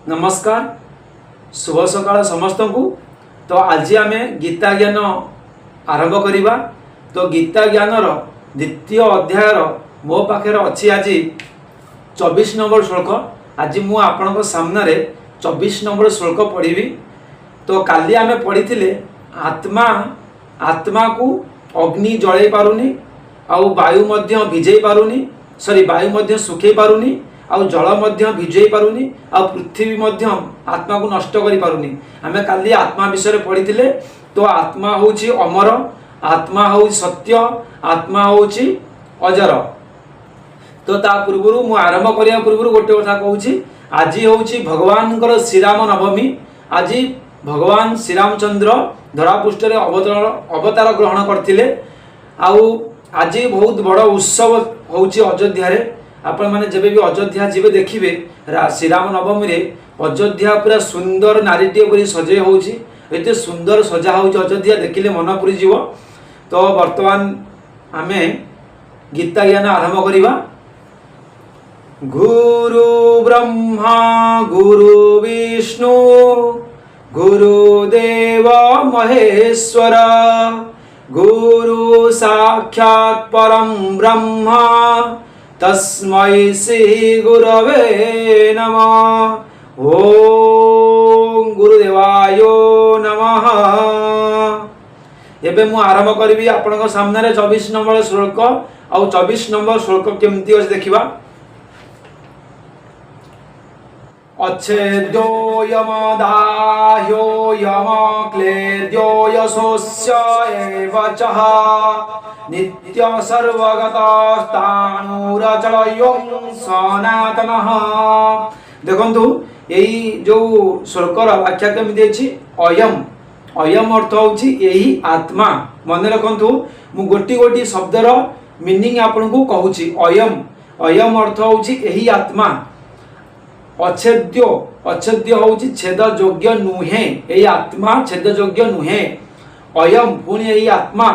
नमस्कार शुभ सकाळ समस्त को। तो आज आम गीता ज्ञान आरंभ करवा। तो गीता ज्ञान द्वितीय अध्याय मो पाखे अच्छी आज 24 नंबर श्लोक। आज मु आपण सामने 24 नंबर श्लोक पढ़ी। तो काली आम पढ़ी आत्मा आत्मा को अग्नि जड़े पारुनी, आउ वायु मध्य भिजई पारुनी, सॉरी वायु मध्य सुखई पारुनी, आउ जल मध्य भिजई पारुनी, आउ पृथ्वी मध्य आत्मा को नष्ट करि पारुनी। आमे काली आत्मा विषय पढ़ी। तो आत्मा होची अमर, आत्मा होची सत्य, आत्मा होची अजर। तो ता पूर्व मु आरंभ करिया पूर्व गोटे कथा कहूची। आज होची भगवान श्रीराम नवमी। आज भगवान श्रीरामचंद्र धरापृष्ठ अवतार ग्रहण करथिले। आउ आज बहुत बड़ उत्सव होची अयोध्या रे। आपण माने जबे भी अयोध्या जीवे देखिबे श्रीराम नवमी रे अयोध्या पूरा सुंदर नारीटे परी सजे होची। एते सुंदर सजा होची अयोध्या, देखिले मन पुरी जीव। तो वर्तमान आमे गीता ज्ञान आरंभ करिवा। गुरु ब्रह्मा गुरु विष्णु गुरुदेव महेश्वर गुरु साक्षात् परम ब्रह्म तस्मै श्री गुरवे नमः। ओम गुरुदेवाय नमः। एबे मु आरंभ करी आपण सामने 24 नंबर श्लोक। आउ 24 नंबर श्लोक केमती अछि देखिबा। अच्छेद्यो यम दाह्यो यम क्लेद्यो यशोस्य एव चः नित्य सर्वगत स्थाणुरचलयं सनातनः। देखंतु एई जो श्लोकर व्याख्या केमिति अछि। अयम अयम अर्थ होछि एही आत्मा। मन रखंतु मु गोटी गोटी शब्दर मीनिंग आपन को कहूछि। अयम अयम अर्थ होछि एही आत्मा। अच्छेद्य अच्छेद्य होछि छेद योग्य नुहे। एही आत्मा छेद योग्य नुहे। अयम पुणी एही आत्मा।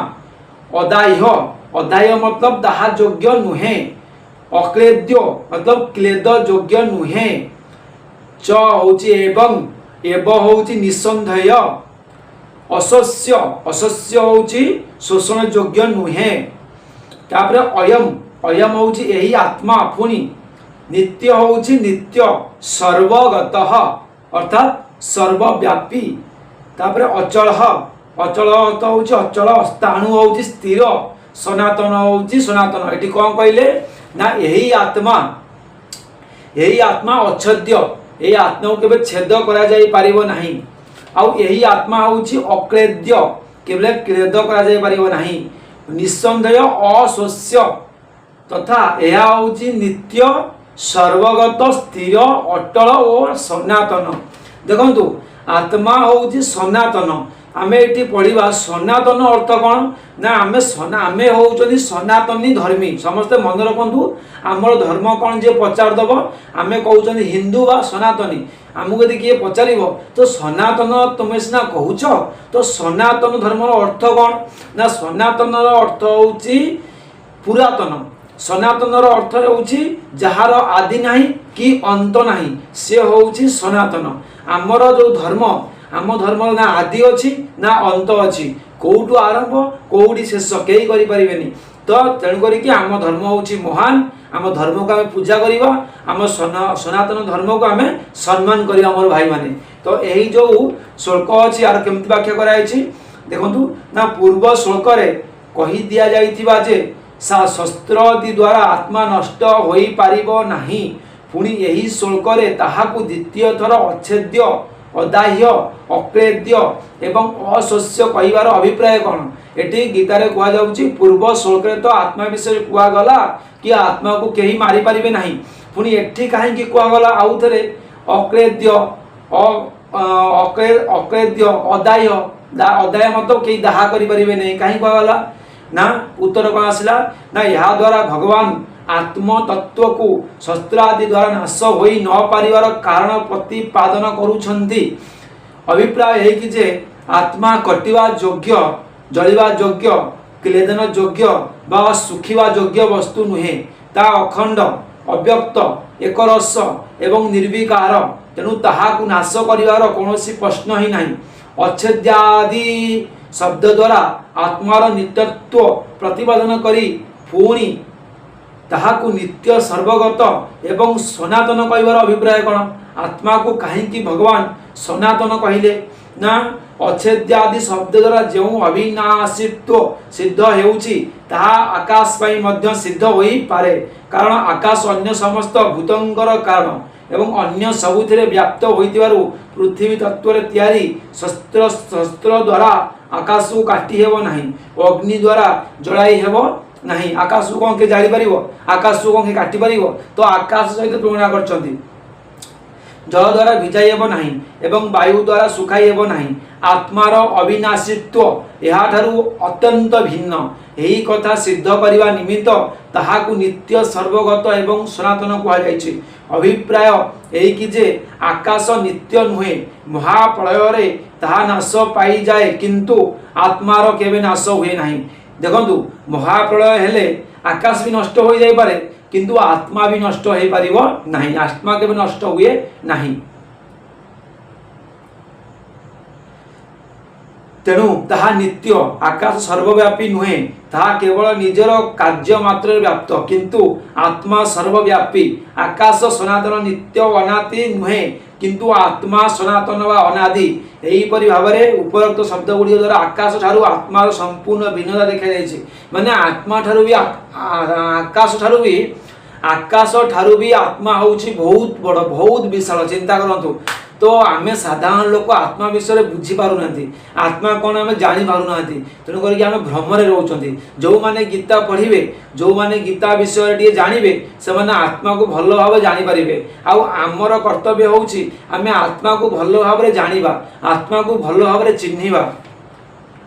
अदाह्य अदाह्य मतलब दाह योग्य नुहे। अक्लेद्य मतलब क्लेद योग्य नुहे। च होछि एवं एव होछि निसंदेह। असस्य असस्य होछि शोषण योग्य नुहे। तापर अयम अयम होछि एही आत्मा। पुणी नित्य होछि नित्य सर्वगतः अर्थात सर्वव्यापी। तापर अचल अचल अर्थ होछि अचल। स्थाणु होछि स्थिर। सनातन होछि सनातन। एठी कोन कहले ना एही आत्मा अच्छेद्य। एही आत्मा को केबे छेद करा जाई पारिबो नाही। आउ एही आत्मा होछि अक्लेद्य, केबे क्लेद करा जाई पारिबो नाही। निसंदेह अशोष्य तथा एहा होछि नित्य सर्वगत स्थिर अटल और सनातन। देखंतु आत्मा होछि सनातन। आमे एठी पढ़िबा सनातन अर्थ कौन ना आमे होउछनी सनातनी धर्मी। समस्त मन रखंतु आमर धर्म कौन जे पचार दब आमे कहउछनी हिंदू बा सनातनी। आमको यदि किए पचारिबो तो सनातन तुमे सिना कहूछ, तो सनातन धर्मर अर्थ कौन ना सनातनर अर्थ होउछि पुरातन। सनातनर अर्थ होउछि जहार आदि नाही कि अंत नाही, से होउछि सनातन। आमर जो धर्म आम धर्म ना आदि अच्छी ना अंत अच्छी, कौटू आरंभ कौटी शेष कई करि परिबेनी। तो तेणु करिकि आम धर्म होउछि महान। आम धर्म को आम पूजा करिबा, आम सनातन धर्म को आम सम्मान करिबा हमर भाई माने। तो एही जो श्लोक अछि यार केमति व्याख्या कराइछि देखंतु ना पूर्व श्लोक रे कहि दिया जाइथिबा जे सा शस्त्रादि द्वारा आत्मा नष्ट होई पारिबो नाही। पुणी यही श्लोक रे ताहाकु द्वितीय थर अच्छेद्य अदाह्य अक्लेद्य एवं अशोष्य कहिबार अभिप्राय कौन। एटी गीता रे कुआ जाउची पूर्व श्लोक रे तो आत्मा विषय कुआ गला कि आत्मा को केही मारी पारिबे नाही। पुणी एठी काहे कि कुआ गला आउ थरे अक्लेद्य अक्लेद्य अदाह्य अदाह्य मतलब केही दाह करि परिबे नाही। काहे कुआ गला ना उत्तर कौन आसला ना यहाँ द्वारा भगवान आत्म तत्व को शस्त्र आदि द्वारा नाश होई न पारिवार कारण प्रतिपादन करूछंती। अभिप्राय है कि जे आत्मा कटिवा योग्य जलिवा योग्य क्लेदन योग्य बा सुखिवा योग्य वस्तु नुहे। ता अखंड अव्यक्त एक रस एवं निर्विकार तेणु ताहाकु नाश करिवार कौनसी प्रश्न ही नहीं। अच्छेद्यादि शब्द द्वारा आत्मार नित्यत्व प्रतिपादन करी पुणी ताहाकु नित्य सर्वगत एवं सनातन कहबार अभिप्राय कौन? आत्मा को कहीं भगवान सनातन कहले ना अच्छेद्यादि शब्द द्वारा जो अविनाशित्व सिद्ध होउछि ताहा आकाश पाई मध्य सिद्ध होई पारे, कारण आकाश अन्य समस्त भूतंकर कारण एवं अन्य सबुथिरे व्याप्त होइतिबारु पृथ्वी तत्व रे तयारी शस्त्र द्वारा आकाश को काटी हेबो नाही, अग्नि द्वारा जलाई हेबो नहीं। आकाश को कौन के जारी पारिबो, आकाश को कौन के काटी पारिबो? तो आकाश सहित तुलना करछंती। जल द्वारा भिजाई हेबो नाही एवं वायु द्वारा सुखाई हेबो नाही। आत्मार अविनाशित्व एहा ठारू अत्यंत भिन्न। एही कथा सिद्ध करिवा निमित्त ताहाकु नित्य सर्वगत एवं सनातन कहा जायछि। अभिप्राय एही कि जे आकाश नित्य नुहे, महाप्रलय रे ताहा नाश पाई जाए किंतु आत्मार केबे नाश हुए नाही। देखंतु महाप्रलय हेले आकाश भी नष्ट हो जाय पारे किंतु आत्मा भी नष्ट हो पारिबो नाही। आत्मा केबे नष्ट हुए नाही। तेणु ताहा नित्य, आकाश सर्वव्यापी नुहे, ताहा केवल निजर कार्य मात्र व्याप्त किंतु आत्मा सर्वव्यापी। आकाश सनातन नित्य अनादि नुहे किंतु आत्मा सनातन वा अनादि। एहीपरि भावरे उपरोक्त शब्द गुड़ी द्वारा आकाश ठारू आत्मार संपूर्ण भिन्नता देखा जायछि। माने आत्मा ठारू भी आकाश ठारू भी आत्मा होउछि बहुत बड़, बहुत विशाल। चिंता करंतु तो आमे साधारण लोक आत्मा विषय बुझी पारु नांती, आत्मा कौन आमे जानी पारु नांती। तेणु करके आमे भ्रमरे रहउछंती। जो माने गीता पढ़िबे, जो माने गीता विषय टिए जानिबे, से माने आत्मा को भलो भाबे जानि पारिबे। आउ आमर कर्तव्य होउछि आमे आत्मा को भलो भाबे जानिबा, आत्मा को भलो भाबे चिन्हिबा।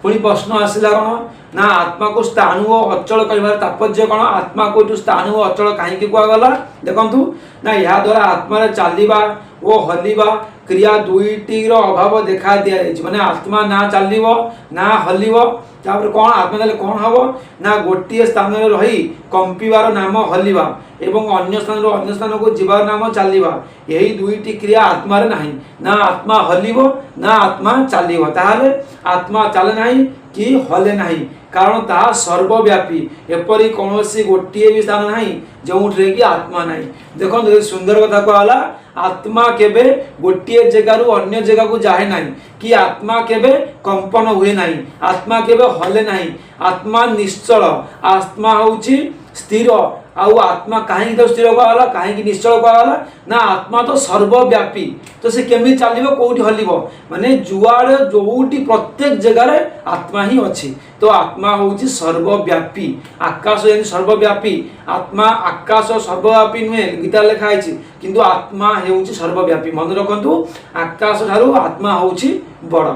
पुणी प्रश्न आसिला कौन ना आत्मा को स्थाणु और अचल कहबार तात्पर्य कौन? आत्मा को स्थाणु और अचल कहीं कहगला देखंतु ना या द्वारा आत्मा चलवा और हलिबा क्रिया दुईटीर अभाव देखा दिया जायछि। माने आत्मा ना चलिबो ना हलिबो, तापर कौन आत्मा देले कौन हबो ना गोटिए स्थान रे रही कंपिबार नाम हलिबा एवं अन्य स्थान रो अन्य स्थान को जीवार नाम चलिबा। यही दुईटी क्रिया आत्मा रे नाही। ना आत्मा हलिबो ना आत्मा चलिबो। ताहाले आत्मा चले नाही कि हले नाही, कारण ताहा सर्वव्यापी। एपरि कौनसी गोटिए भी स्थान नाही जोठरे कि आत्मा नाही। देखो सुंदर कथा कहला, आत्मा केबे गोटिए जगारु अन्य जगह को जाए नाही कि आत्मा केबे कंपन हुए नाही, आत्मा केबे हले नाही। आत्मा निश्चल, आत्मा होउछि स्थिर। आउ आत्मा कहीं तो स्थिर कहला, कहीं निश्चल कहला ना आत्मा तो सर्वव्यापी। तो से केमी चलिबो, कोउठी हलिबो? माने जुआड़े जोउठी प्रत्येक जगह रे आत्मा ही अछि। तो आत्मा होउछि सर्वव्यापी। आकाश यानी सर्वव्यापी, आत्मा आकाश सर्वव्यापी नुहे गीता लिखा है किंतु आत्मा हेउछि सर्वव्यापी। मन रखंतु आकाश ठारू आत्मा होउछि बड़।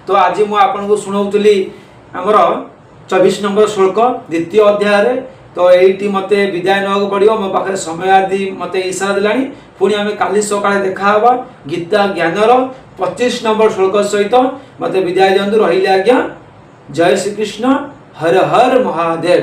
तो आज मु आपन को सुनाउतली हमर 24 नंबर श्लोक द्वितीय अध्याय रे। तो एठी मते विदाय नक पड़ियो, मो पाखे समय आदि मते इशारा दिलानी। पुणी आमे काली सकाळे देखा हबा गीता ज्ञानर 25 नंबर श्लोक सहित। मते विदाय दियंतु, रहिले आज्ञा। जय श्री कृष्ण, हर हर महादेव।